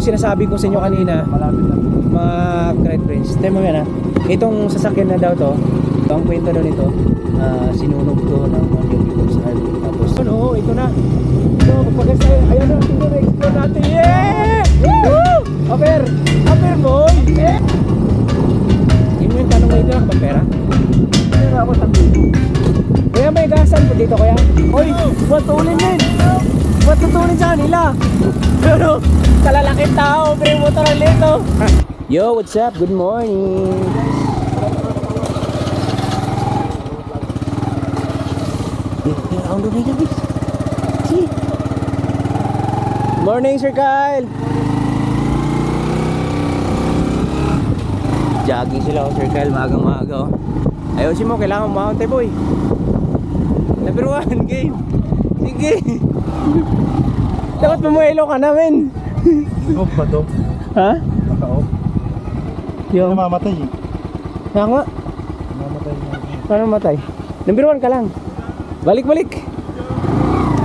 sinasabi ko sa inyo kanina, mga Great Friends. Tignan mo yan ha. Itong sasakyan na daw to, ang kwento daw nito, sinunog to ng Mondial People's Army. Tapos, ano, ito na. So, magpagas tayo. Ayan na, ito na explore natin. Yeah! Woo! Aper! Aper boy! Yeah! Yun mo yung tanong mo, ito na kapag pera? Pero ako sabihin. Kaya may gasan po dito kaya? Hoy! Matulin din! Matutulin sa kanila! Pero, kalalakit tao, pero yung motor ang lito. Yo, what's up? Good morning! Morning, Sir Kyle! Jogging sila, Sir Kyle, magang-maga. Ayusin mo, kailangan umahon tayo, boy. Number 1, game. Sige. Dapat mamuelo ka namin. Off ba to? Ha? Naka-off? Yung Namamatay eh. nga. Namamatay na. Paano matay? Number 1 ka lang. Balik-balik.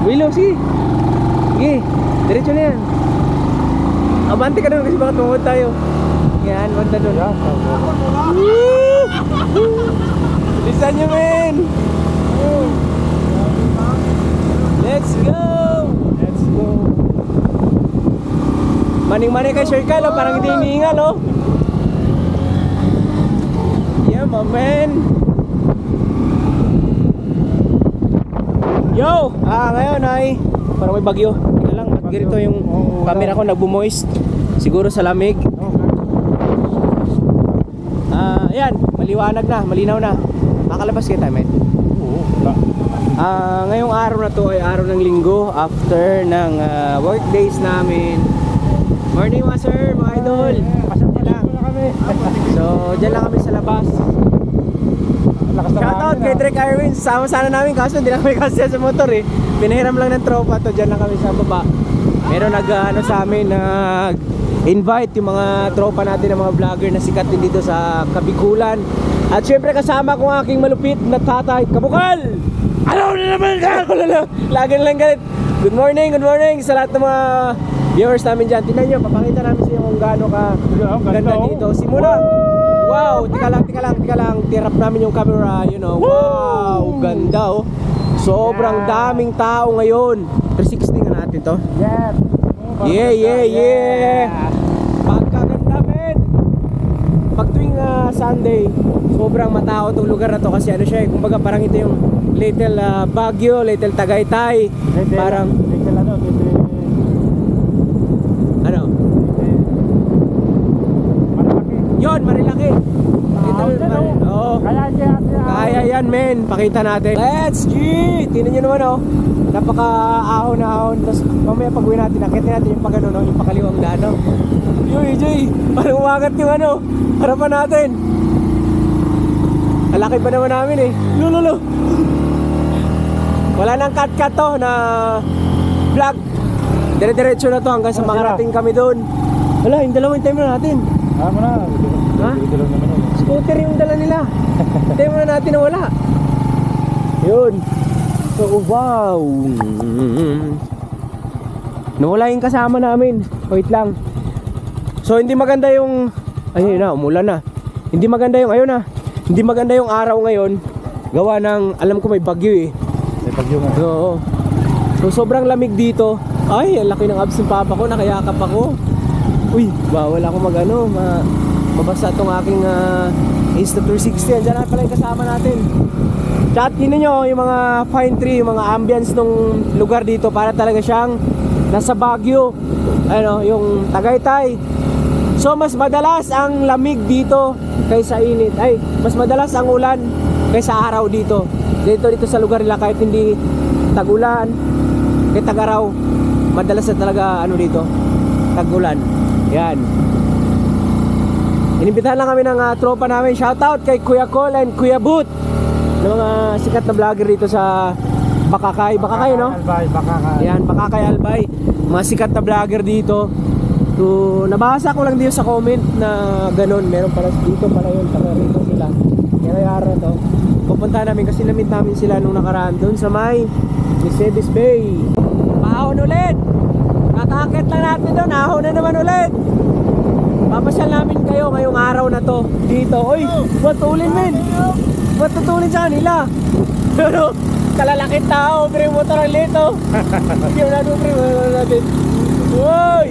Wilo, sige. Sige. Diretso na yan. Abante ka doon kasi baka tungod tayo. Yan, wag na doon. Lisan nyo, men. Let's go. Let's go. Maning-maning kay Sir Kyle, parang hindi hinihingal, oh. Yeah, my man. Yo! Ngayon ay parang may bagyo. Tingnan lang, at ganito yung camera ko nagbumoist. Siguro sa lamig. Ayan, maliwanag na, malinaw na. Makalabas kita, men. Oo. Ngayong araw na to ay araw ng linggo after ng work days namin. Morning mga sir, mga idol. Pasok lang kami. So, dyan lang kami sa labas. Shoutout kay Drake Irwin. Sama sana namin kaso hindi na kami kasi sa motor eh. Pinahiram lang ng tropa to. Dyan lang kami sa baba. Meron sa amin invite yung mga tropa natin ng mga vlogger na sikat din dito sa Kabikulan. At syempre kasama ko ang aking malupit na tatay, Kabukal! Ano na naman ka? Lagi na lang galit. Good morning sa lahat ng mga viewers namin dyan. Tingnan nyo, papakita namin sa inyo kung gaano ka ganda dito. Simula! Wow! Tika lang. Tirap namin yung camera, you know. Wow! Ganda oh. Sobrang daming tao ngayon. 360 nga natin to. Yeah. Pagkaganda, men. Pag tuwing Sunday, sobrang matao tong lugar na to kasi ano siya, kumbaga parang ito yung little Baguio, little Tagaytay. Parang ano? Yon, Marilaki. Kaya yan, men. Pakita natin. Let's G! Tingnan nyo naman, oh. Napaka-ahon na ahon. Tapos mamaya pag-uwi natin, nakitin natin yung pag-ano, no? Yung pakaliwang daan, no? Yo, EJ! Parang umagat yung ano, harapan natin. Alaki pa naman namin, eh. Lululu! Wala nang cut-cut to na vlog. Dire-diretso na to hanggang sa makarating kami doon. Wala, yung dalawang time na natin. Mo na. Ha? Scooter yung dala nila. Time na natin na wala. Yun. So, wow. Nawala yung kasama namin. Wait lang. So, hindi maganda yung... Ayun na, umulan na. Hindi maganda yung... Ayun na. Hindi maganda yung araw ngayon. Gawa ng... Alam ko may bagyo eh. May bagyo nga. Oo. So, sobrang lamig dito. Ay, ang laki ng abs ng papa ko. Nakayakap ako. Uy, bawal ako mabasa itong aking Insta360. Andiyan na pala yung kasama natin. Chat, yun nyo yung mga pine tree, yung mga ambience ng lugar dito. Para talaga siyang nasa Baguio, ano, yung Tagaytay. So mas madalas ang lamig dito kaysa init. Ay, mas madalas ang ulan kaysa araw dito. Dito sa lugar nila kahit hindi tag-ulan, kahit tag-araw, madalas na talaga ano dito, tag-ulan. Yan. Inimbitahan lang kami ng tropa namin. Shoutout kay Kuya Cole and Kuya Boot, ng mga sikat na vlogger dito sa Bakakay, no? Bakakay. Yan, Bakakay Albay. Mga sikat na vlogger dito. So, nabasa ko lang dito sa comment na ganun. Meron pala dito pala yun. Taga rito sila. Yan ay araw to. Pupunta namin kasi lamit namin sila nung nakaraan doon sa may Mercedes Bay. Paahon ulit. Kakakit lang natin doon, ahon na naman ulit. Papasyal namin kayo ngayong araw na to dito. Uy, matulin men. Matutulin sa kanila. Pero, kalalakit tao, pre, motor ang lito. Hindi mo natin, pre, motor natin. Uy!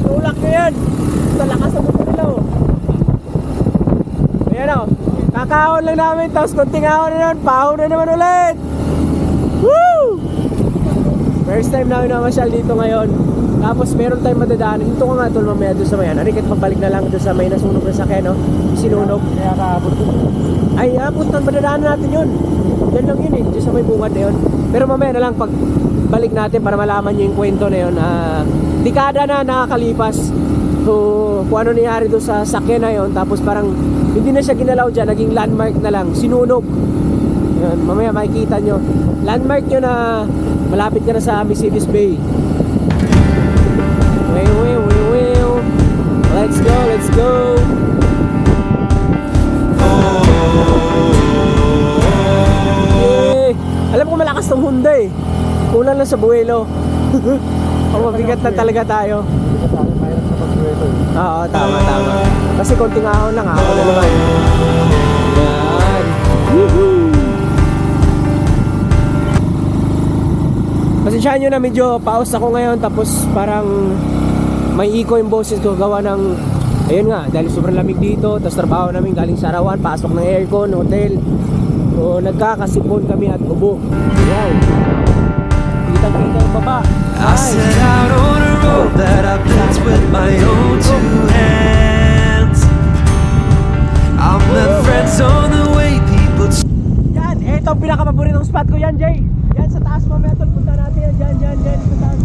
Tulak nyo yan. Talakas ang motor nila, oh. Ayan, oh. Kakahon lang namin, tapos konting ahon na naman, pahon na naman ulit. Woo! First time namin namasyal dito ngayon. Tapos meron tayong madadaanan. Dito ko nga tol mamaya doon sa may ano. Rikit pabalik na lang doon sa may nasunog na sakyan, no? Sinunog. Kaya kaabot ko. Ay, puntan, madadaanan natin yun. Yan lang yun eh, doon sa may bungad na yun. Pero mamaya na lang pag balik natin para malaman nyo yung kwento na yun. Dekada na nakakalipas. So, kung ano nangyari doon sa sakyan na yun. Tapos parang hindi na siya ginalaw dyan. Naging landmark na lang. Sinunog. Yun, mamaya makikita nyo. Landmark nyo na malapit ka na sa Mercedes Bay. Let's go, let's go. Eh, alam ko malakas tong Honda eh. Kulang lang sa buwelo. Ang mabigat na talaga tayo. Oo, tama. Kasi konting ahon lang, ahon na naman. Yan. Woohoo! Pasensyahan nyo na medyo pause ako ngayon. Tapos parang may iko yung boses ko gawa ng ayun nga, dahil sobrang lamig dito. Tapos trabaho namin galing sa Arawan, pasok ng aircon, hotel. So nagkakasipon kami at ubo. Wow, kitang-kita yung baba. I set out on a road that I built with my own two hands. I met friends on the way, people. Yan, ito ang pinakapaboritong spot ko yan, Jay. Yan sa taas mamaya tol, punta natin yan. Yan sa taas.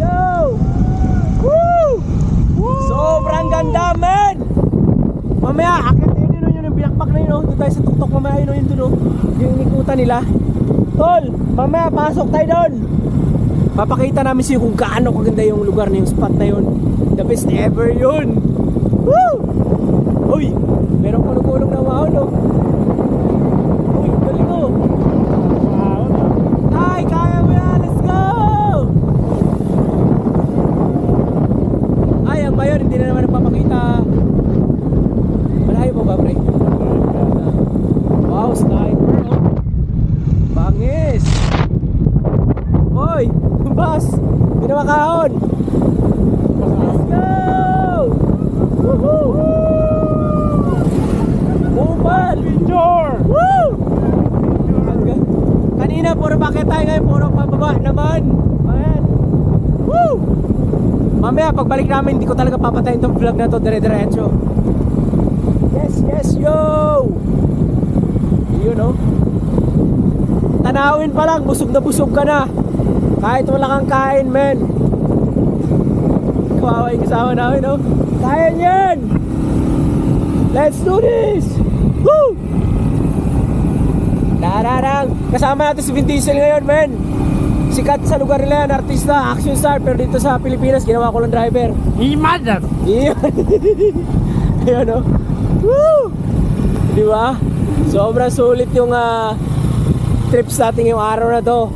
Yo! Woo! Sobrang ganda, man! Mamaya, akit yun yung binakbak na yun, oh. Doon tayo sa tuktok mamaya, yun doon, oh. Yung nikutan nila. Tol, mamaya, pasok tayo doon. Papakita namin sa'yo kung gaano kaganda yung lugar na yung spot na yun. The best ever yun. Woo! Uy, merong kulong-kulong na mahon, oh. Uy, galing, oh. Ay, kaya mo yan, let's go! Ay, ang bayon, hindi na naman nagpapakita. Malayo pa ba, pre? Wow, sniper, oh. Bangis! Hoy, bus! Hindi na makahon! Let's go! Woohoo! Bumal! Picture! Woo! Kanina, puro bakit tayo ngayon, puro pababa naman. Ayan. Woo! Mamaya, pagbalik namin, hindi ko talaga papatayin itong vlog na to, dire-diretso. Yes, yo! Yun, oh. Tanawin pa lang, busog na busog ka na. Kahit wala kang kain, men. Kawawa yung kasama namin, oh. Kaya yan! Let's do this! Woo! Dararang! Kasama natin si Vin Diesel ngayon, men. Sikat sa lugar nila yan, artista, action star. Pero dito sa Pilipinas, ginawa ko lang driver. Imadat! Iyon. Ayan, oh. Woo! Diba? Sobrang sulit yung trips natin yung araw na to.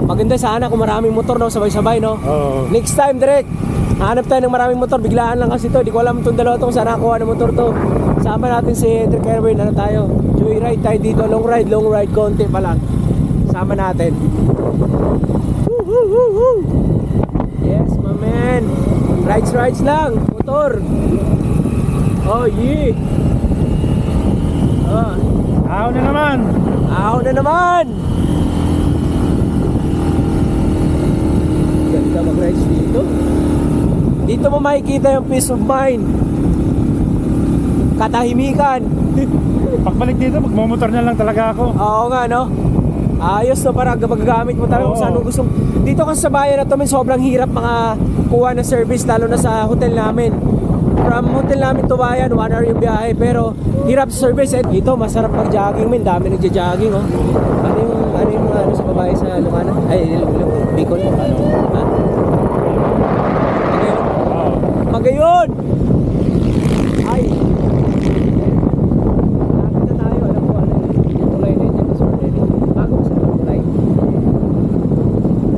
Maganda sana kung maraming motor, no? Sabay-sabay, no? Oo. Next time, direct hanap tayo ng maraming motor. Biglaan lang kasi to. Di ko alam itong dalawa itong sana nakuha ng motor to. Sama natin si Hendrik Erwin. Ano tayo? Joyride tayo dito. Long ride. Konti pa lang. Sama natin. Woo! Yes, my man. Rides lang. Motor. Oh, yeah. Ahon na naman! Ahon na naman. Ganda mag-rides dito. Dito mo makikita yung peace of mind. Katahimikan. Pagbalik dito, magmamotor na lang talaga ako. Oo nga, no? Ayos, no? Para magagamit mo talaga kung saan mo gusto. Dito kasi sa bayan na to, sobrang hirap makakuha ng service, lalo na sa hotel namin. From hotel namin to bayan, 1 hour yung biyahe. Pero hirap sa service. Dito, masarap mag-jogging, men. Dami nagja-jogging, oh. Ano yung mga sa babae sa Lucana? Ay, Bicol. Ha? Magayon! Ay! Lapit na tayo. Alam ko, yung tulay na yun. Bago sa tulay.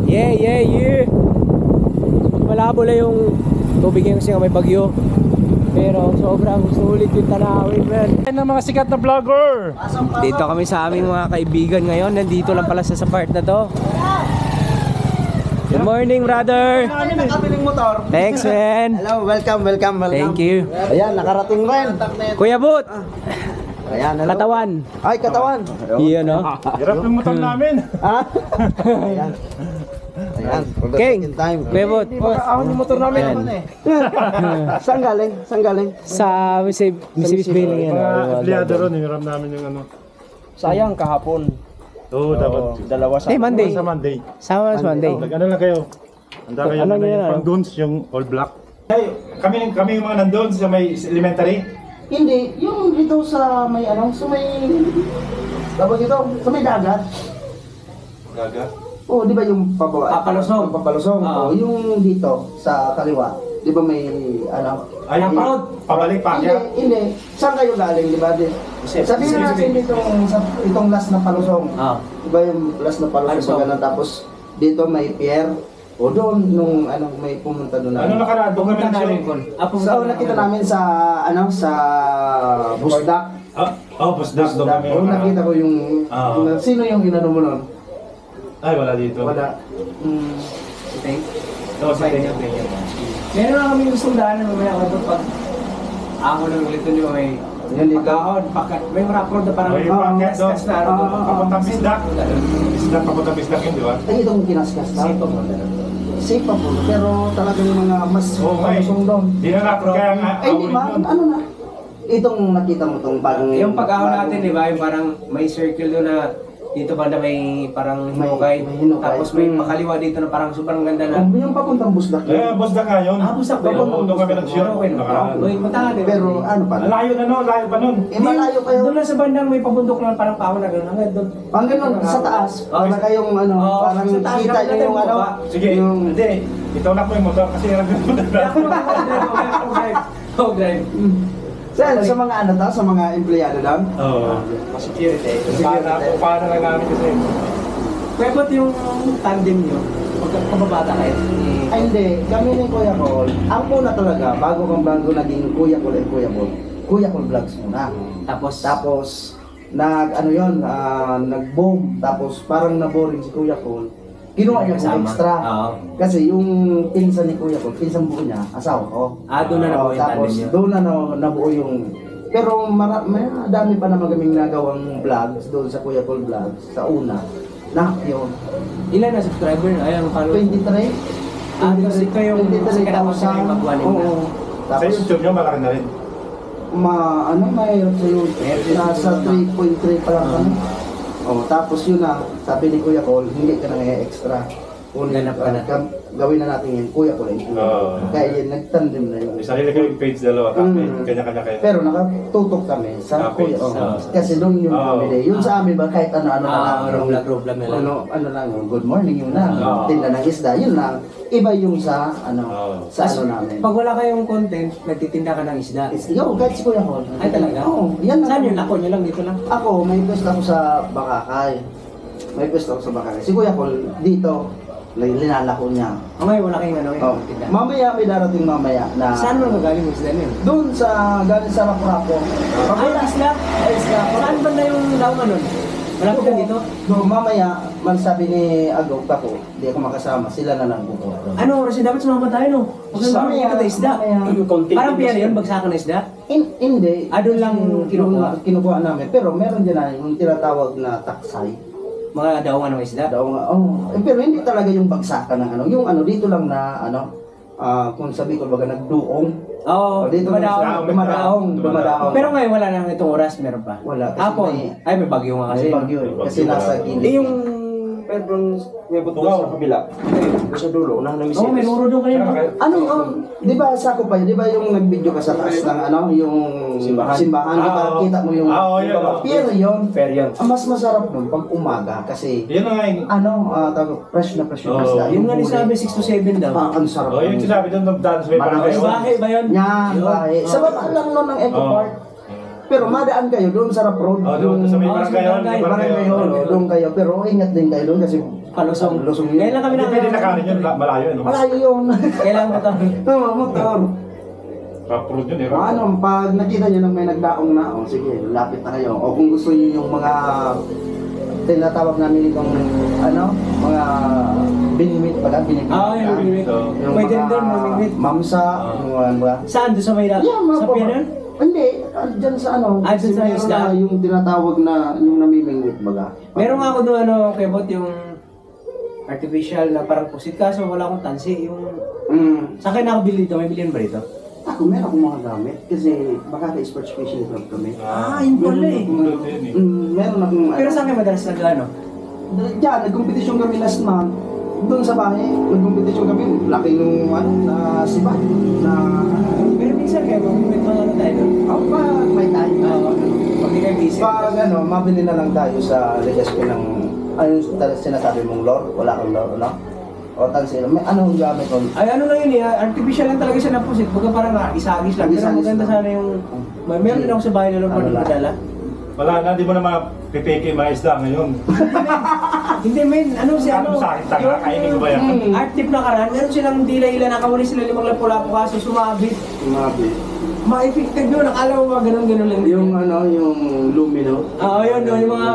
Yeah! malabo lang yung tubig yung kasi nga may bagyo. Pero sobrang sulit yung tanawin, man. Yan ang mga sikat na vlogger. Dito kami sa aming mga kaibigan ngayon. Nandito lang pala sa part na to. Good morning, brother. Nakabiling motor. Thanks, man. Hello, welcome. Thank you. Ayan, nakarating rin. Kuya Boot, Ayan, hello. katawan. Ay, katawan. Iyan, no? Hirap ng motor namin. Ha? Ayan. Ayan, for the King, second time. Kuya Boot. Ahon yung motor namin Ayan. naman eh. Saan galing? Saan galing? Sa Mississippi Billing, yan. Mga empleyado ron, hiram namin yung ano. Sayang kahapon. Oo, dapat. Dalawa sa... Monday. Sa Monday. Sama sa Monday. Nag-ano lang kayo. Handa kayo Ano na yun, yung ano? pang dunes, yung all black. Hey, kami yung mga nandun sa may elementary. Hindi, yung ito sa may ano, sa may... Tawag ito, sa may dagat. Gaga. Oo, di ba yung pababa? Papalusong. Papalusong. Oo. Oo, yung dito, sa kaliwa. Di ba may ano? Ay, pabalik pa. Hindi, hindi. Saan kayo galing, di ba? Sabihin na natin itong last na palusong. Ah. Di ba yung last na palusong? Palusong. Ganun, tapos dito may pier. O doon, nung ano, may pumunta doon Ano nakaraan? Doon kami nagshow. So, nakita namin sa, ano, sa Busdak. Oh, Busdak. Doon kami. Oo, nakita ko yung, sino yung inano mo nun? Ay, wala dito. Wala. Oo, sa inyo. Meron na kami gustong daanan mamaya ako doon pag ako nang ulit doon yung may Yan dito. pagkahon, may rock road na parang May packet doon. kas na ano doon. Papuntang Bisdak. Bisdak, papuntang Bisdak yun, di ba? Ay, itong kinaskas na. Safe ako. Safe pa po, pero talagang mga mas Oo, may. palusong doon. Di na natin kaya nga Ay, di ba? Ano na? Itong nakita mo itong bagong... Yung pag-ahon natin, di ba, yung parang may circle doon na dito banda may parang hinukay. may hinukay. Tapos may Mm. pakaliwa dito na parang super ganda na. Yung papuntang Busdak Eh, yun. Busdak nga yun. Busdak ba yun? Oo, doon kami nag-show. Okay, no? Nakaraan. Uy, punta ka din. Pero ano pa? Layo na no, layo pa nun. Eh, malayo kayo. Doon lang sa bandang may pabundok na parang pahon na gano'n. Hanggang doon. Ang ganun, sa taas. Para kayong ano, Oo, parang sa taas, kita nakita nyo yung mo ano. ba? Sige, Yung... hindi. Itulak mo yung motor kasi hirap yung motor. Oh, drive. Sa mga ano to, sa mga empleyado lang. Oo. Security. Sige, paano lang namin kasi. Kaya ba't yung tandem nyo? Pagkababata kayo? Ay hindi, kami ni Kuya Col, ang una talaga, bago naging Kuya Col and Kuya Col Vlogs muna. Tapos, ano yun, nag-boom, tapos parang na-boring si Kuya Col. Ginawa niya Kasama. kung extra. Oo. Kasi yung pinsan ni Kuya Col, pinsan buo niya, asawa ko. Doon na nabuo yung Tapos, tandem niyo? doon na nabuo yung... Pero may dami pa naman kaming nagawang vlogs doon sa Kuya Col Vlogs, sa una. Yun. Ilan na subscriber? Ayun, follow. 23? Kasi kayo yung sikat ako sa yung magwaling na. Oo. Sa Tapos, YouTube nyo, malaki na rin. mahirap sa YouTube. Nasa 3.3 pa lang kami. Tapos yun na, sabi ni Kuya Col, hindi ka nang extra. Ganap ka na. Gawin na natin yan, Kuya Col. Kaya yun, nagtandem na yun. May sarili kayong page dalawa, kanya-kanya kayo. Pero nakatutok kami sa Okay, Kuya Col. so- Kasi doon yung family. Yun sa amin ba, kahit ano-ano na lang. Roblog na lang. Ano lang, yung good morning yun na. Oo. Tinda ng isda, yun lang. Iba yung sa, sa Tas, ano namin. Pag wala kayong content, nagtitinda ka ng isda. Yo, kahit si Kuya Col. Ay, talaga? Oo, yan lang. Saan yun? Ako nyo lang, dito lang. Ako, may pwesto ako sa Bakakay. May pwesto ako sa Bakakay. Si Kuya Col, dito, linalako niya. Ngayon, wala kayong ano Oh. tinda. Mamaya, may darating mamaya na... Saan mo nagaling yung isda nyo? Doon sa, galing sa Raprapo. Ay, isla? Ay, isla. Saan ba na yung laungan nun? Malapit ka dito? Doon, mamaya, sabi ni Agok ako, di ako makasama, sila na lang kukuha doon. Ano oras yun? Dapat sumama tayo, no? Huwag kang Mamaya, makikita isda. mamaya. Parang piano yun, bagsakan na isda. Hindi. Doon lang kinukuha? Kinukuha namin. Pero meron dyan na yung tinatawag na taksay. Mga daungan ng isda. Daw nga, pero hindi talaga yung bagsakan ng ano. Yung ano, dito lang na ano, kung sabi ko baga nagduong. Oo, Dito dumadaong. Pero ngayon wala na itong oras, meron pa. Wala. Kasi Hapon. may- Ay, may bagyo nga kasi. Kasi bagyo eh. Kasi nasa gilid. Eh, yung... Pedro may buto sa kabila. Sa dulo, unahan na Oo, may nuro doon kayo. Ano, di ba sa ko pa, di ba yung nag-video ka sa taas ng ano, yung Simbahan. di ba, kita mo yung, yun. pero yun, Fair yan. ang mas masarap nun pag umaga kasi, Yun na nga yung... ano, fresh na yung Oo. isda. Yung nga ni huli. sabi, 6 to 7 daw. Ang sarap. Oh, yung sinabi doon, dance may Marami. parang Ay, bahay ba yun? Yan, bahay. Sa baba lang nun ng Eco Oo. Park. Pero madaan kayo doon sa Rough Road. Oh, doon sa may Oo, barangay sa yun. barangay. Barangay yun, doon kayo. Pero ingat din kayo doon kasi Palusong. Palusong yun. Ngayon lang kami Hindi pwede nakanin yun, malayo ano. Malayo yun. Kailangan mo kami. Oo, motor. Paprod yun eh. Ano, pag nakita nyo na may nagdaong na, o sige, lapit na kayo. O kung gusto nyo yung mga tinatawag namin itong, ano, mga binimit pala, binimit. Yung binimit. Yung Pwede rin mga doon, binimit. mamsa, yung mga... Saan? Doon sa Maynila? Yeah, mga Sa po. Pianan? Hindi, dyan sa ano. Ah, dyan sa meron isda? na yung tinatawag na, yung namimingwit baga. Meron nga ako doon ano, kebot yung artificial na parang pusit kaso wala akong tansi. Yung... Sa akin nakabili dito, may bilhin ba dito? Ako, meron akong mga gamit kasi Makati Sports Fishing Club kami. Yun pala eh. Meron akong... Pero saan kayo madalas nag-ano? Diyan, nagkompetisyon kami last month. Doon sa bahay, nagkompetisyon kami. Laki nung ano, na sibat. Na... Pero minsan kayo, mag-invent mga ano tayo doon. Pag may time. Pag di kayo busy. Pag ano, mabili na lang tayo sa Legaspi ng... Ano yung sinasabi mong lore? Wala kang lore, no? O tansin, may anong gamit ko? Ay ano lang yun eh, artificial lang talaga siya na pusit. Baga parang isagis lang. Pero Isagis maganda lang. sana yung... Meron din ako sa bahay na lang Ano lang? madala. Wala na, di mo na mapipeke mga isda ngayon. Hindi men, ano si ano? Sa akin, tanga, kainin ko ba yan? Art tip na karan, meron silang dila-ila nakahuli sila 5 lapu-lapu kaso sumabit. Mabit. Ma-effective yun, akala mo ba ganun-ganun lang. Yung ano, yung lumino. Oo, yun, yung mga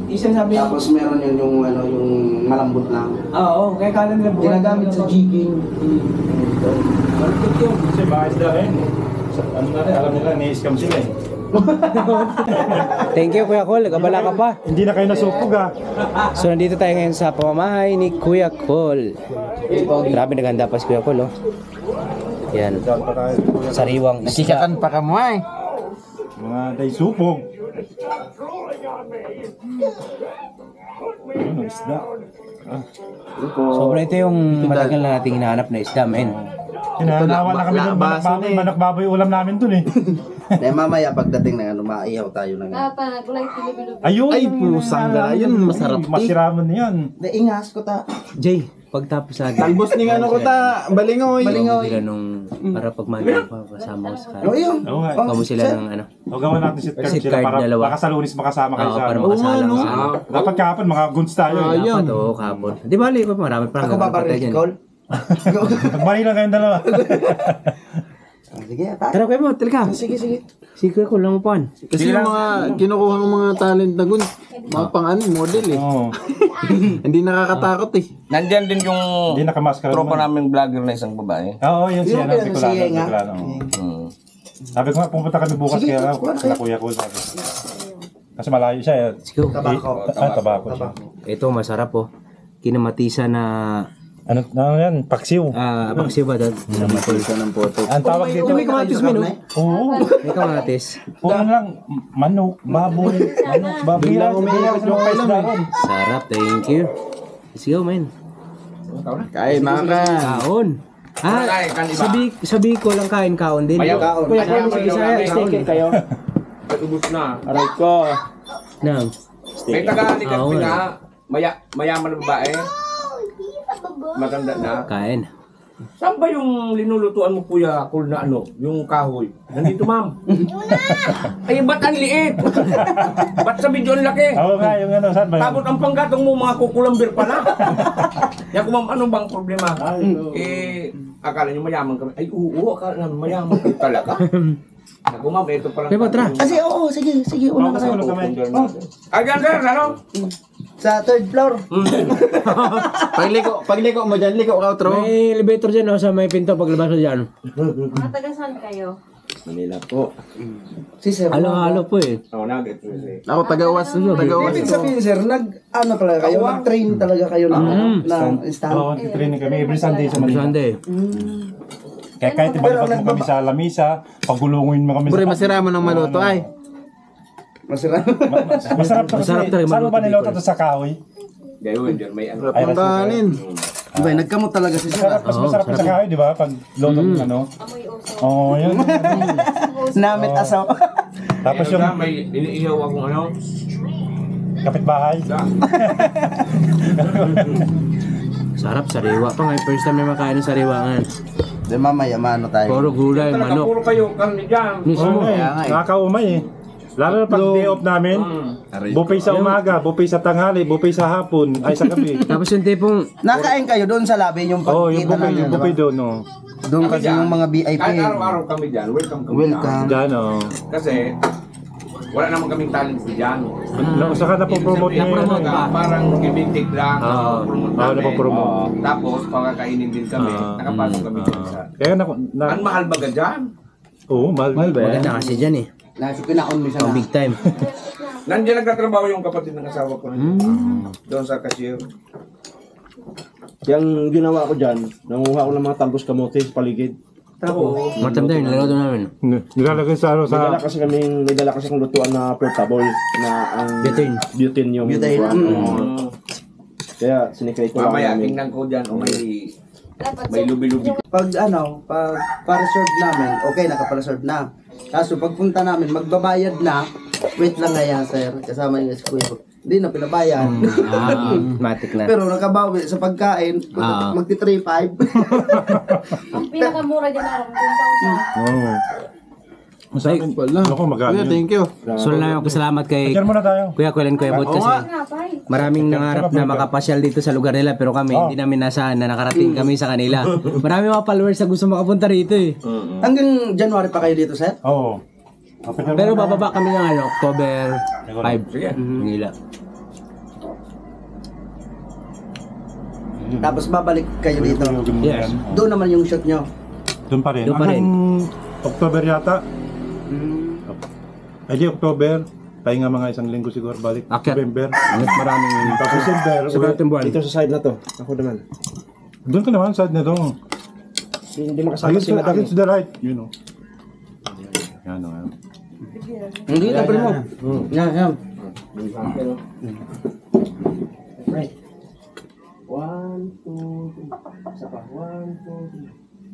isang sabi yung... Tapos meron yun yung ano, yung malambot lang. Oo, kaya kala nila buwan. Ginagamit sa jigging. Malapit yun. Kasi mga isda rin. Ano na rin, alam nila, ni-scam sila eh. Thank you Kuya Col, nagabala ka pa. Hindi na kayo nasupog ah. So nandito tayo ngayon sa pamamahay ni Kuya Col. Grabe naganda pa si Kuya Col, oh. Yan, sariwang isda. pa ka mo ay. Mga day supog. Ano, isda. Sobra ito yung matagal na nating hinahanap na isda, men. Hinahanawan na kami ng manok baboy ulam namin dun eh. Dahil mamaya pagdating ng ano, maihaw tayo ng ano. Ayun! Ay, pusang gala, yun, masarap, eh. Masiraman yan. Naingas ko ta. Jay, pagtapos lagi. Talbos ni ano ko ta, balingoy. Balingoy. Sila nung para pagmahal pa kasama ko sa O kanila. yun. Oo nga. Kamo sila ng ano. O gawa natin sit card Sit sila card, para dalawa. baka sa lunis makasama kayo Oo, sa para ano. makasalang sa ano. Dapat kahapon mga guns tayo eh. Dapat oo, kapon. Di ba, Liko, marami pa. Ako ba baril call? Magmali lang kayong dalawa. Sige, ta. Tara, Kuya mo, talaga. Sige, sige. Si Kuya Col lang upuan. Kasi yung mga kinukuha ng mga talent na gun, mga pang ano, model eh. Oo. Hindi nakakatakot eh. Nandyan din yung Hindi nakamaskara tropa naman. naming vlogger na isang babae. Oo, yun siya. Yung pinag-siya nga. Sabi ko nga, pumunta kami bukas Sige, kaya kuha na kala kuya ko. Sabi. Kasi malayo siya eh. Sige. Tabako. Tabako siya. Ito, masarap oh. Kinamatisa na... Ano yan? Paksiw. Paksiw ba doon? Isa ng puto. Ang tawag dito. May kamatis, men, oh. Oo. May kamatis. Puro lang, manok, baboy, baboy lang. Sarap, thank you. Let's go, man. Kain mga ka. Kaon. Sabi ko lang kain kaon din. Kaon. Kuya, kung sa Bisaya, steak kayo. Ubus na. Aray ko. Nang. May taga-alikat Oo, na mayaman na babae. Matanda na. Kain. Saan ba yung linulutuan mo, Kuya Col, na ano? Yung kahoy? Nandito, ma'am. Ay, ba't ang liit? Ba't sa video ang laki? Oo nga, yung ano, saan ba yun? Tapos ang panggatong mo, mga kukulambir pala. Yan ko, ma'am, ano bang problema? Akala nyo mayaman kami. Ay, oo, akala namin mayaman kayo talaga. Naku, ma'am, ito pala. Pero tara. Kasi oo, sige, sige. Una Oo, ka kasi na. ulo kami. Ay, gan, sir, ano? Sa third floor. Pagliko mo dyan, liko ka outro. May elevator dyan, oh, sa may pinto paglabas mo dyan. Mga taga-saan kayo? Manila po. Si sir. Halo-halo po eh. Oo, nag-ito. Ako tagawas. Tagawas Ibig ko. sabihin sir, ano talaga kayo? Nag-train talaga kayo ng stand. Oo, titraining kami every Sunday sa Manila. Sunday. Kaya kahit ibalibag mo kami sa lamisa, pagulungin mo kami Bure, sa... masira mo ng maluto ay. Masarap. Masarap to Masarap kasi. talaga Saan mo ba maluto niluto dito to sa kahoy? Gayun, dyan may ano. Sarap ng kanin. Diba, nagkamot talaga si sir. Masarap, mas masarap sa kahoy, di ba? Pag luto ng ano. Amoy uso. Oo, yun. Namit asaw. Tapos yung May iniihaw akong ano. kapitbahay. Sarap, sariwa pa nga. First time may makain ng sariwa nga. Then mamaya, maano tayo? Puro gulay, manok. Puro kayo kami dyan. Mismo. Oo, nga eh. Nakakaumay eh. Lalo na pag day off namin, buffet sa umaga, buffet sa tanghali, buffet sa hapon, ay sa gabi. Tapos yung tipong, Nakain kayo doon sa labi, yung Oo, yung pagkita buffet, natin, yung buffet doon, no. Doon kasi yung mga VIP. Kahit araw-araw kami dyan, welcome kami Welcome. Diyan, oh. Kasi, wala naman kaming talent sa dyan. Saka napopromote niya yun. Parang ibigtig lang. Oo, napopromote. Tapos, pagkakainin din kami, nakapasok kami dyan sa... Kaya Ang mahal baga dyan? Oo, mahal ba yan? maganda kasi dyan eh. Nasa kinaon mo siya na. Big time. Nandiyan nagtatrabaho yung kapatid ng asawa ko. Doon sa cashier. Yung ginawa ko dyan, nanguha ko ng mga talbos kamote sa paligid. Tapos, Matanda yun, nalaro namin. Nilalagay sa ano, May dala kasi akong lutuan na portable na ang Butane. butane yung Butane. Oo. Kaya sinikray ko lang mamaya, namin. tingnan ko dyan o may Dapat lubi-lubi. Pag para-serve namin, okay, nakapala-serve na. Kaso pagpunta namin, magbabayad na. Wait lang nga yan, sir. Kasama yung eskwela. Hindi na pinabayad. Matik na. Pero nakabawi sa pagkain, magti 3.5. Ang pinakamura dyan ako, 10,000. Oo. Masayang pala. Ako, magkano. Thank you. So lang ako salamat kay Diyan muna tayo. Kuya Kuya Kuya Bot kasi maraming nangarap na makapasyal dito sa lugar nila pero kami hindi namin nasaan na nakarating kami sa kanila. Marami mga followers na gusto makapunta rito eh. Hanggang January pa kayo dito, sir? Oo. Pero bababa kami ng October 5. Sige. Nila. Tapos babalik kayo dito. Yes. Doon naman yung shoot nyo. Doon pa rin. Doon pa rin. October yata. Ay, di October. Pahinga mga isang linggo siguro balik. Akyat. November. Maraming Tapos December. Sugatong buwan. Dito sa side na to, ako naman. Doon ka naman, side na doon. Hindi makasama si Against Madami. to the right. You know. Yan o. Hindi, tapos mo. Yan, yan.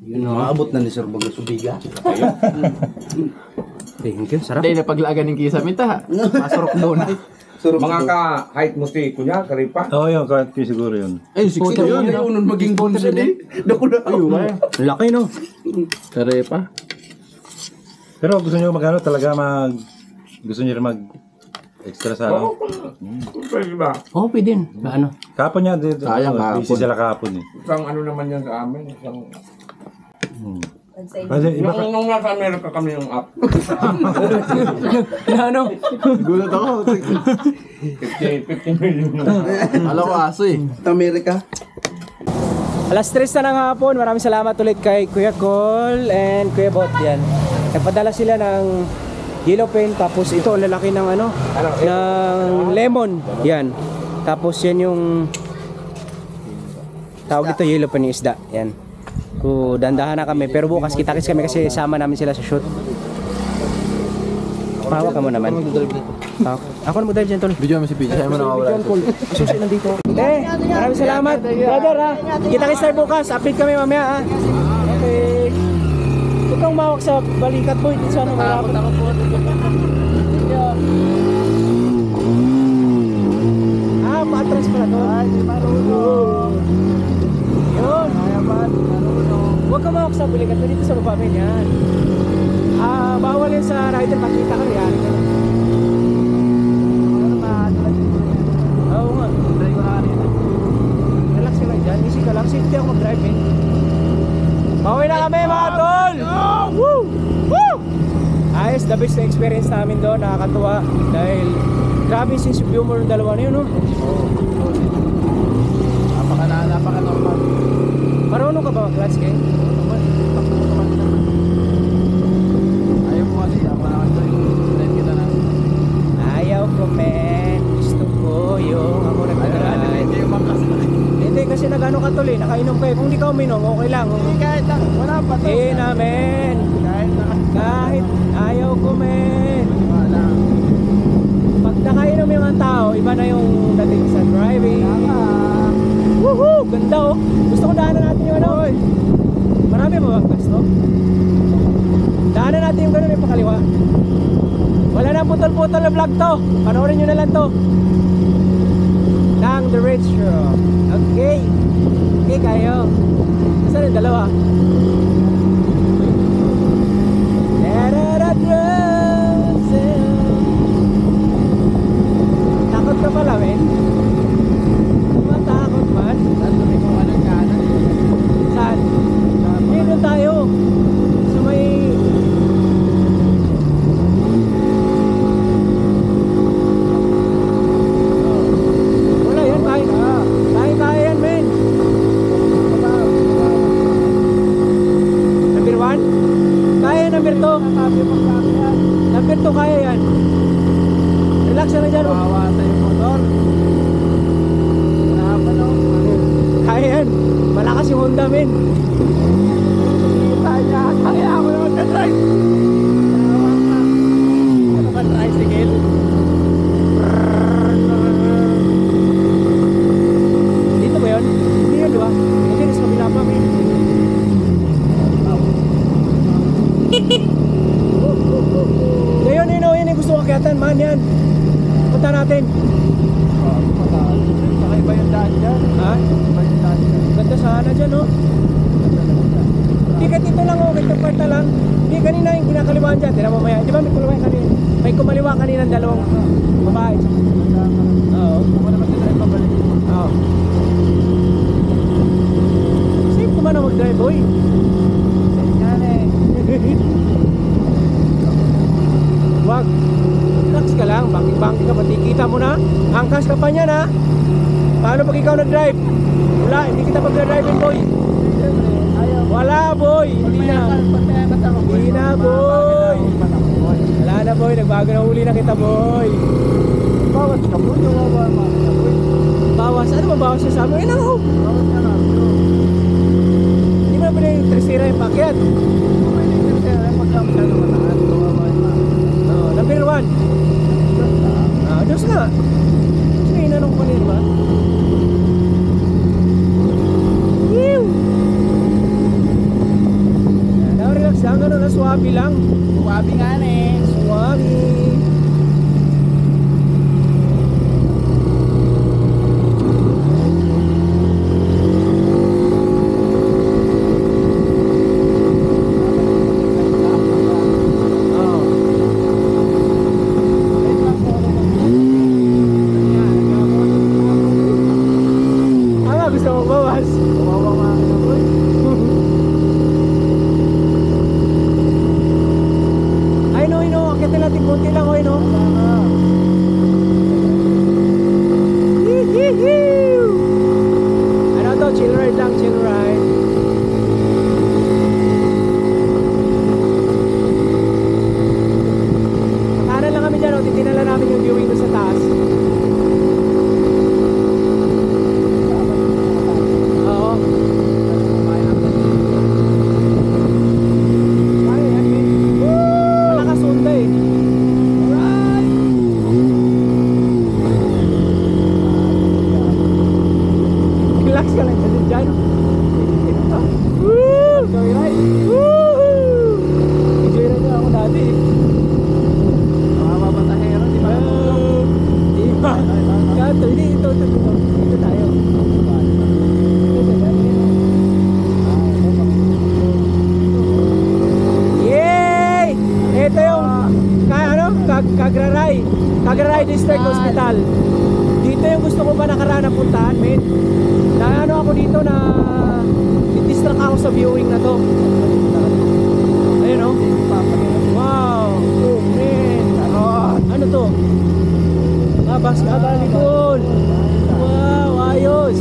Yun, maabot na ni Sir Baga Subiga. Thank you. Sarap. Hindi na paglagan ng kisa minta. Masurok doon. Mga ka-height mo si Kuya, Karipa. Oo, yun. Kahit siguro yun. Ay, 60 yun. Yun, maging sponsor din. Laki no. Kare pa. Pero gusto nyo magano talaga gusto nyo rin extra sa ano? Pwede ba? Oo, pwede yun. Ano? Kapon niya. Sayang kahapon. Busy sila kahapon eh. Isang ano naman yan sa amin. Isang... Kasi iba ka. Nung nasa Amerika kami yung app. Ano? Gulat ako. 50 million. Alam ko aso eh. Amerika. Alas 3 na ng hapon. Maraming salamat ulit kay Kuya Col and Kuya Bot. Yan. Nagpadala sila ng yellow pen. Tapos ito, ang lalaki ng ano? Ng lemon. Yan. Tapos yan yung tawag ito yellow pen yung isda. Yan. Dandahan na kami. Pero bukas kita-kits kami kasi sama namin sila sa shoot. Pahawak ka mo naman. Ako na mag-drive dyan, Tol. Video mo si PJ. Sa'yo mo nakawala. Susi nandito. Maraming salamat. Brother ha. Kita-kits tayo bukas. Update kami mamaya ha. Okay. Huwag kang mawak sa balikat mo. Hindi sana mahirapon. Maatras pala to. Ay, marunong. Yun. Huwag kang mawak sa balikat mo. Dito sa baba mo yan. Bawal yan sa rider. Pakita ka rin. Oo nga. Relax ka lang dyan. Easy ka lang. Safety ako mag-drive eh. Pauwi na kami mga tol! Woo! Woo! Ayos, the best na experience namin doon. Nakakatuwa. Dahil grabe yung sense of humor ng dalawa na yun, no? Napaka-normal. Marunong ka ba mag-clutch, Ken? Ayaw mo kasi. Ako na kasi. Let kita na. Ayaw ko, men. Gusto ko yung ako nag-drive. Hindi yung mangkas na. Hindi kasi nag-ano ka tol eh. Nakainom ka eh. Kung di ka uminom, okay lang. Kahit lang. Wala pa to. Eh namin. Kahit ayaw ko, men. Wala. Pag nakainom yung mga tao, iba na yung dating sa driving. Woohoo! Ganda oh! Gusto ko daanan natin yung ano. Marami ba bagtas to? Daanan natin yung gano'n, may pakaliwa. Wala na putol-putol na vlog to. Panoorin nyo na lang to. Nang The Rich Show. Okay. Okay kayo. Saan yung dalawa? dito, kaya yan. Relax na lang dyan. Mawawata yung motor. Hirapan ako. Kaya yan. Malakas yung Honda, men. Kaya ako naman ka-drive. Ano ba, tricycle? Dito ba yun? Hindi yun, di ba? Hindi, nasa kabila pa, men. Ngayon, yun yung gusto ko akyatan, man, yan. Punta natin. Saka iba yung daan dyan. Ha? Iba yung daan dyan. Ganda sana dyan, no? Hindi, kahit ito lang, oh. Kahit part na lang. Hindi, kanina yung kinakaliwaan dyan. Tira mamaya. Di ba may kumaliwa kanina? May kumaliwa kanina ng dalawang babae. Oo. Ako naman sila yung pabalik. Oo. Safe ko ba na mag-drive, boy? Yan eh. Wag. Relax ka lang. Bangking-bangking ka. Pati kita mo na. Angkas ka pa niyan, ha? Paano pag ikaw nag-drive? Wala. Hindi kita pag-driving, boy. Ayaw. Wala, boy. Hindi na. Hindi na, boy. Wala na, boy. Nagbago na huli na kita, boy. Bawas ka po. Bawas ka po. Bawas. Ano ba bawas siya sa amin? Ano? Bawas ka na. Hindi mo na pala yung tresira yung pakyat. Pwede yung sir. Pagkamta naman na. Oh, number 1. Diyos nga. Kasi inanong ko nila ba? Yew! Now relax lang. Ano na, swabe lang. Wabi nga na eh. Swabe. Gusto mo bawas? Kawawa nga ako na po. Ay no, akitin natin konti lang, no? Ano to, chill ride lang, chill ride. Makanan lang kami dyan, no? Titignan lang namin yung viewing doon sa taas. Oo. Malakas Honda eh. Relax ka lang kasi dyan. Woo! Enjoy ride. Woo! Enjoy ride na ako dati. Mga babatahero, di ba? Di ba? Kato, hindi ito tayo. Yay! Ito yung Kagraray District Hospital. Dito yung gusto ko ba nakaraan na puntahan, men. Na ano ako dito na distract ako sa viewing na to. Ayun, oh. Wow! Oh, man! Ano to? Basketball! Wow! Ayos!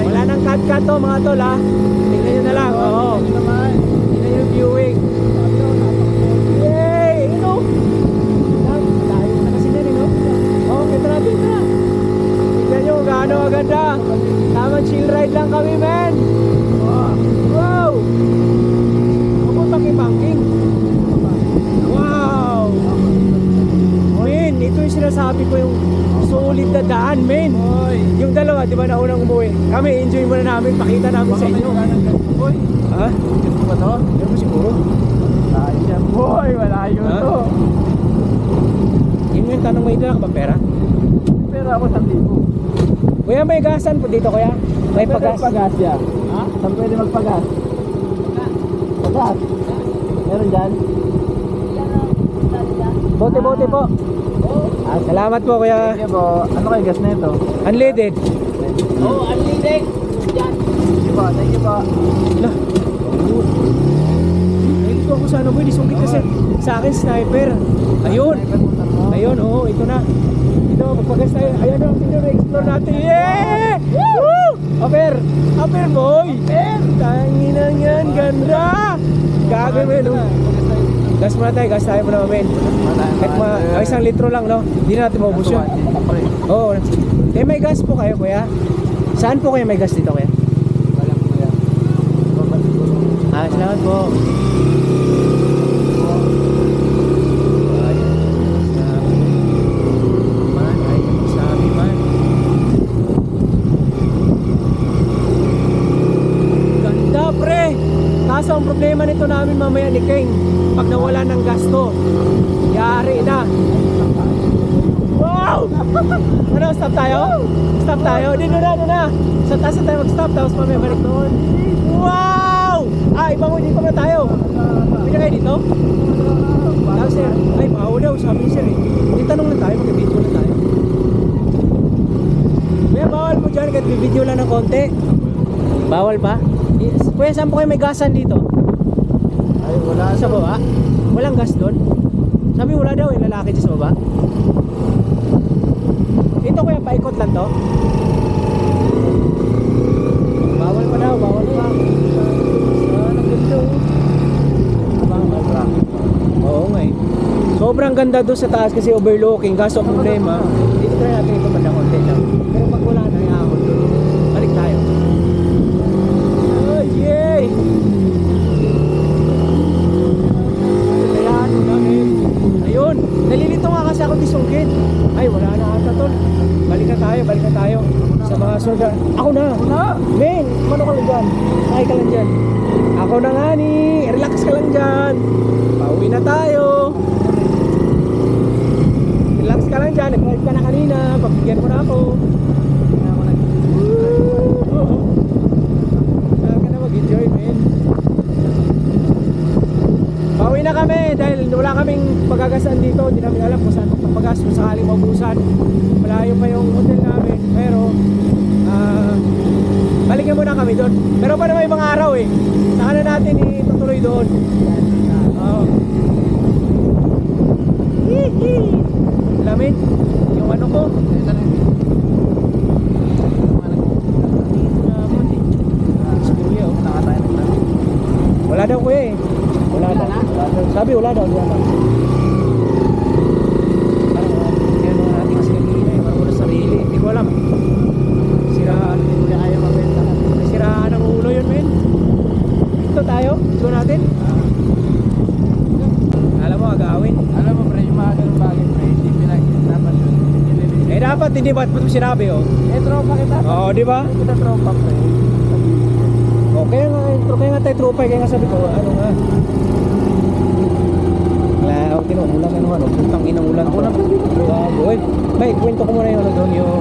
Wala nang cut-cut to, mga tol, ha? Tingnan nyo na lang, oo. Tingnan nyo yung viewing. Yay! Ano? Tayo na kasi yan, no? Oo, kita natin na. Tingnan nyo gaano aganda. Tamang chill ride lang kami, man. Wow! Huwag mo paki-banking. Wow! Men, ito yung sinasabi ko, yung solid na daan, men. Yung dalawa, di ba naunang umuwi? Kami, enjoy muna namin, pakita namin sa inyo. Ha? Gusto ba to? Yan mo siguro. Tayo dyan, boy. Malayo Ha? to. Yun yung tanong mo, hindi na ka ba pera? Pero ako 1,000. Kuya, may gasan po dito, kuya? May pagas. Pagas yan. Ha? Saan pwede magpagas? Pagas. Meron dyan? Bote-bote po. Salamat po, kuya. Sige po. Ano kayo gas na ito? Unleaded. Sige po. Thank you po. Lah. Ito ako sa ano mo, disungkit kasi sa akin sniper. Ayun. Ayun, oo, ito na. Ito, magpagas tayo. Ayan o, explore natin. Yeah! Woo! Aper! Aper, boy! Aper! Tanginan yan, ganda! Gagawin mo, no? Gas muna tayo, gas tayo muna mamin. Kahit isang litro lang, no? Hindi na natin maubos yun. Oo. May gas po kayo, kuya? Saan po kayo may gas dito, kuya? Salamat po. Ganda, pre! Kaso ang problema nito namin mamaya ni King, pag nawala ng gasto, yari na. Wow! Ano, stop tayo? Stop tayo? Dito na. Sa taas na tayo mag-stop, tapos mamaya balik doon. Wow! Dito na tayo. Pwede kayo dito? Tapos sir, bawal daw, sabi ni sir eh. Itanong lang tayo, mag-video lang tayo. Kuya, bawal po dyan, kahit video lang ng konti. Bawal pa? Kuya, saan po kayo may gasan dito? Ay, wala. Sa baba? Walang gas doon? Sabi wala daw yung lalaki dyan sa baba. Ito kuya, paikot lang to. Bawal pa daw, bawal pa. Oo nga eh. Sobrang ganda doon sa taas kasi overlooking. Kaso ang problema, dito try natin ito banda konti lang. Pero pag wala na, iahon doon. Balik tayo. Oh, yay! Ayun, nalilito nga kasi ako disungkit. Ay, wala na ata tol. Balik na tayo. Sa mga sunod. Ako na. Men, mano ka lang dyan. Ay ka lang dyan. Ako na nga ni. Relax ka lang dyan. Pauwi na tayo. Relax ka lang dyan. Nag-drive ka na kanina. Pagbigyan mo na ako. Saan ka na mag-enjoy, men. Pauwi na kami dahil wala kaming pagagasan dito. Hindi namin alam kung saan magpapagas, kung sakaling maubusan. Malayo pa yung hotel namin. Pero balikan muna kami doon. Pero pa naman yung mga araw eh. Saka na natin itutuloy doon. Lamin yung ano ko. Wala daw kuya eh. Wala daw. Sabi wala daw. Kaya natin kasi kanina eh. Parang wala sarili. Hindi ko alam. Siraan ang ulo yun, men. Dito tayo. Dito natin. Alam mo, agawin. Alam mo, pre, yung mga ganun bagay, pre, hindi pinag-dapat yun. Dapat, hindi ba't mo sinabi, oh? Tropa kita. Oo, di ba? Kita tropa, pre. Kaya nga tayo tropa, kaya nga sabi ko, ano nga. Wala, tinuulan ka naman, putang inang ulan. Ako na pa dito, pre. Boy, bay, kwento ko muna yung ano doon, yung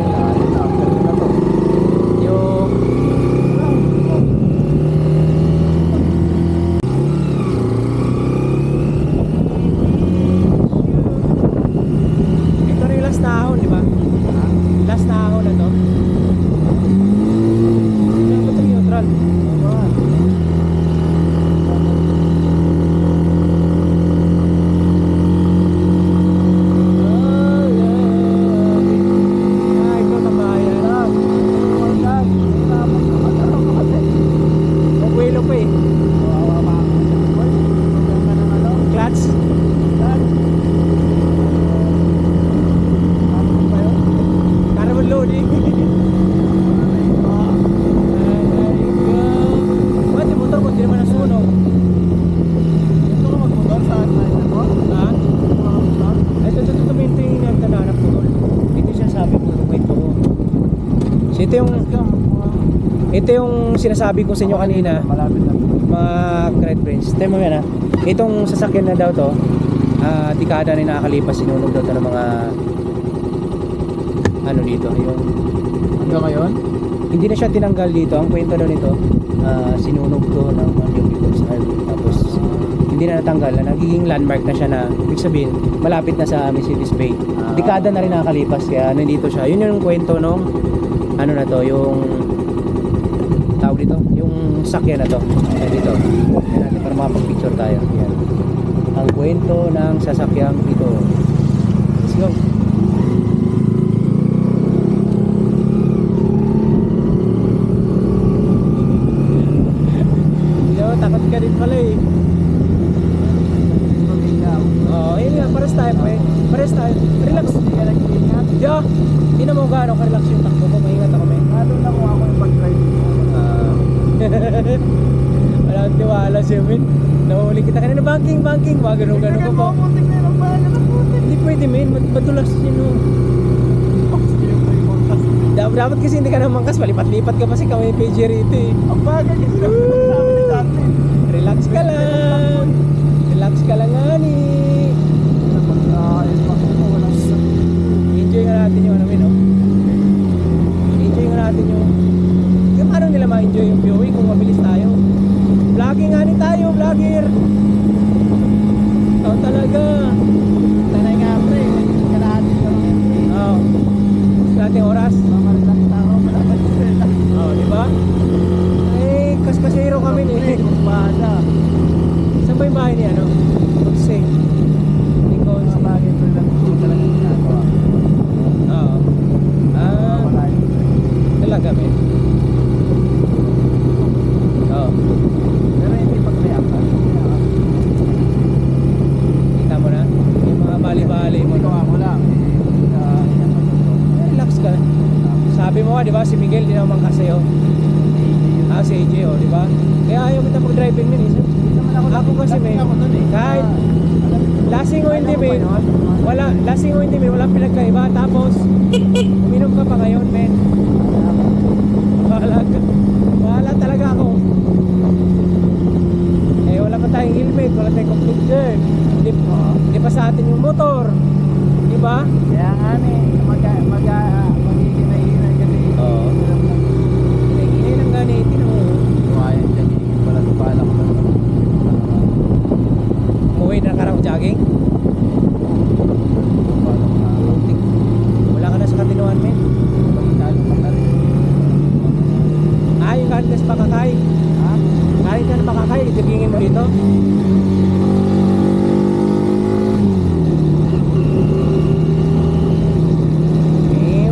ito rin yung last na ahon, di ba? Last na ahon na to. Ito yung neutral. Ito yung sinasabi ko sa inyo kanina, mga Red Prince. Ito mo yan ha. Itong sasakyan na daw to, dekada na nakakalipas, sinunog daw to ng mga ano dito, yung Hanggang ngayon? hindi na siya tinanggal dito. Ang kwento daw nito, sinunog to ng yung people's highway. Tapos hindi na natanggal, nagiging landmark na siya na ibig sabihin, malapit na sa Mercedes Bay. Dekada na rin nakakalipas, kaya nandito siya. Yun yung kwento nung ano na to, yung tawag dito, yung sakyan na to. Ayan dito. Ayan natin para makapag-picture tayo. Ayan. Ang kwento ng sasakyang ito. Let's go. Yo, takot ka din pala eh. syempre. Pares tayo. Relax. Yeah. Hindi na mo gaano ka-relax yung takbo ko. Maingat ako, men. Ano na kung ako yung pag-drive? Wala akong tiwala siya, men. Nahuli kita kanina. Banking. Mga ganun ko po. Putik na yung baga na putik. Hindi pwede, men. Madulas yun, no. Dapat kasi hindi ka na mangkas. Palipat-lipat ka pa si kami PJ rito, eh. Ang baga kasi sabi ni dati. Relax ka lang. Relax ka lang, ani. Enjoy nga natin yung ano, men, no? Enjoy nga natin yung... Kaya paano nila ma-enjoy yung viewing kung mabilis tayo? Vlogging nga ni tayo, vlogger! Ikaw talaga! Tanay nga pre, kalahati ka lang yun. Oo. Gusto natin oras? Mamarilang tao, malaman sila. Oo, di ba? Eh, kaskasero kami eh. Bada. Saan ba yung bahay ni ano? Kutse. Ikaw, Mga bagay pre lang ito talaga ginagawa. oo. Ah, Wala yun. talaga, men. Oo. Pero hindi pagpayapan. Kita mo na? Yung mga bali-bali mo. Ikaw ako lang. Relax ka. Sabi mo nga, di ba, si Miguel, di naman kasi, oh. Si AJ, oh, di ba? Kaya ayaw kita mag-driving minsan. Ako kasi, men, kahit lasing o hindi, men, walang pinagkaiba. Tapos, uminom ka pa ngayon, men. Bahala talaga ako. Eh, wala pa tayong helmet, wala tayong complete guard. Di pa sa atin yung motor. Di ba? Kaya nga magiging naiinay kasi. Oo. Hinay ng gani, tinamo. Buhayan dyan, hindi pala tupala ko lang. Umuwi na ka raw jogging. Wala ka na sa katinuan, men. Ah, yung kahit na pakakay. Ha? Kahit na pakakay, joggingin mo dito. I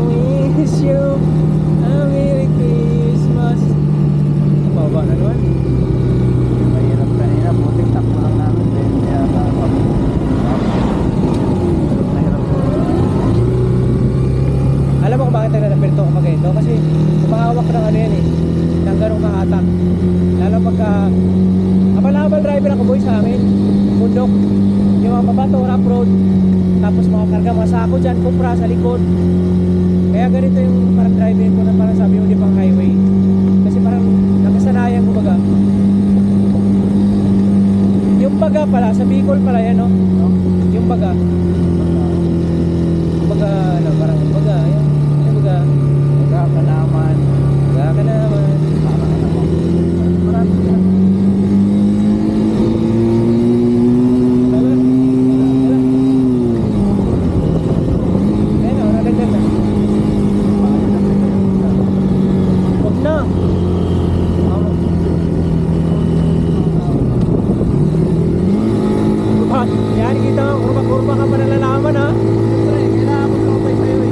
wish you a Merry Christmas. Baba na naman. Mahirap kanina, putik takbo lang namin. Kaya mahirap po. Alam mo kung bakit nagre-refer to kapag ito? Kasi kumahawak ng ano yan, eh, ng ganong kahatak. Lalo pagka abal-abal driver ako, boy, sa amin. Bundok, yung mga pabato, rough road. Tapos mga karga, mga sako dyan, kupra sa likod. Kaya ganito yung parang driving ko na parang sabi mo, di pang highway. Kasi parang nakasanayan ko baga. Yung baga pala, sa Bicol pala yan, no? Yung baga. Baga, ano, parang baga, yan. Yung baga. Baga ka naman. Baga ka naman. Marami ka. Ayun na, nadagdag na. Huwag na. Yan, kita nga, kurba-kurba ka pa nalalaman, ha? Siyempre, kailangan mo kumapay sa'yo eh.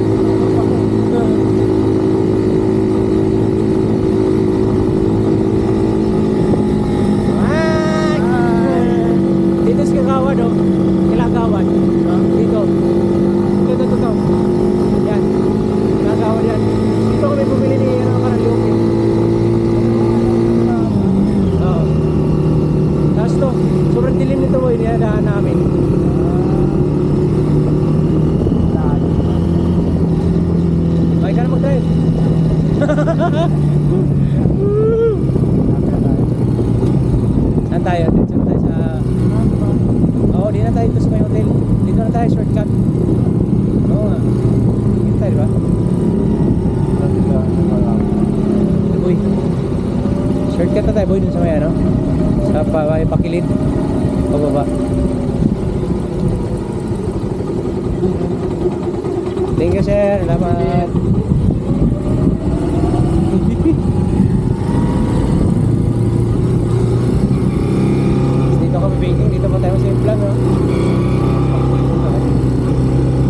Dito sa Kagawan, no? Kilagawan. Dito. Ito. Yan. Kagawan yan. Dito kami bumili ni ano parang Luke. Oo. Tapos to, sobrang dilim nito boy, niyadaan namin. Bakit ka na mag-drive? Saan tayo? Dito na tayo sa... Oo, di na tayo dito sa may hotel. Dito na tayo, shortcut. Oo nga. Dito tayo, diba? Boy. Shortcut na tayo, boy, dun sa may ano? Sa pakilid. Pababa. Thank you, sir. Salamat. Dito kami baking. Dito pa tayo sa implan, no?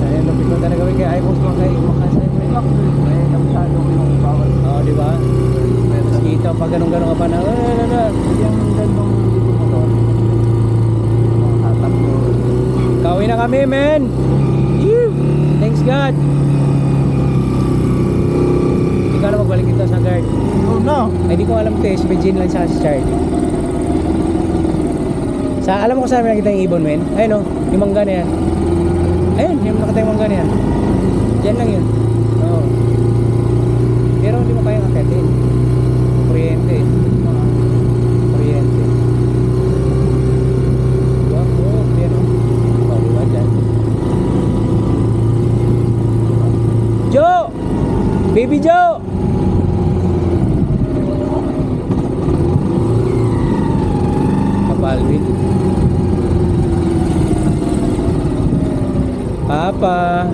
Ayun, lupit mo talaga kay Ipos mo kay Makasay. Ay, namasado ko yung bawal. Oo, di ba? Tapos dito, pag ganun-ganun ka pa na, Yung gandong dito mo doon. Mga hatak ko. Kauwi na kami, men! God! Hindi ka na magbalik dito sa guard. Oh no. Ay, hindi ko alam ito eh. Si Virgin lang siya si Charlie. Alam mo kung saan may nakita yung ibon, men? Ayun o, yung mangga na yan. Ayun, yung nakita yung mangga na yan. Diyan lang yun. Oo. Pero hindi mo kayang akitin. Kuryente. Kuryente. Diba? Oo, yan o. O, diba dyan? Joe! Baby Joe! Kapalwin. Papa.